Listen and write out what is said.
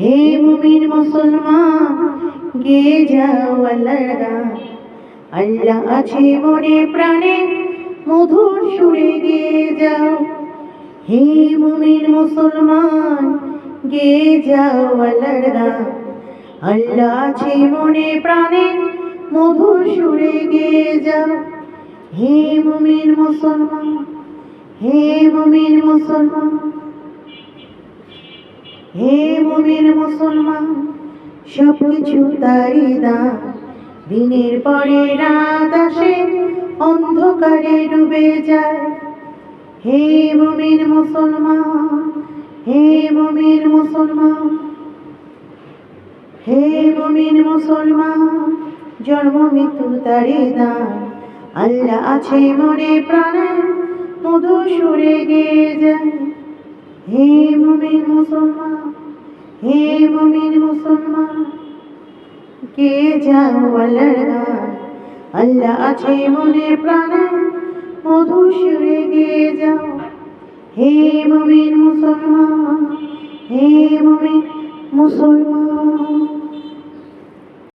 হে মুমিন মুসলমান গেয়ে যাও আল্লাহর গান। আল্লাহ আছে মনে প্রাণে মধুর সুরে গেয়ে যাও। হে মুমিন মুসলমান গেয়ে যাও আল্লাহর গান। আল্লাহ আছে মনে প্রাণে মধুর সুরে গেয়ে যাও। হে মুমিন মুসলমান, হে মুমিন মুসলমান, হে মুমিন মুসলমান, সব কিছু তারই দান। দিনের পরে রাত আসে, অন্ধকারে ডুবে যায়। হে মুমিন মুসলমান, হে মুমিন মুসলমান, হে মুমিন মুসলমান, জন্ম মৃত্যু তারই দান। আল্লাহ আছে মনে প্রাণে মধু সুরে গেয়ে যায়। হে মুমিন মুসলমান, হে মুমিন মুসলমান, গেয়ে যাও আল্লাহর গান। আল্লাহ আছে মনে প্রাণে মধু সুরে গেয়ে যাও। হে মুমিন মুসলমান, হে মুমিন মুসলমান।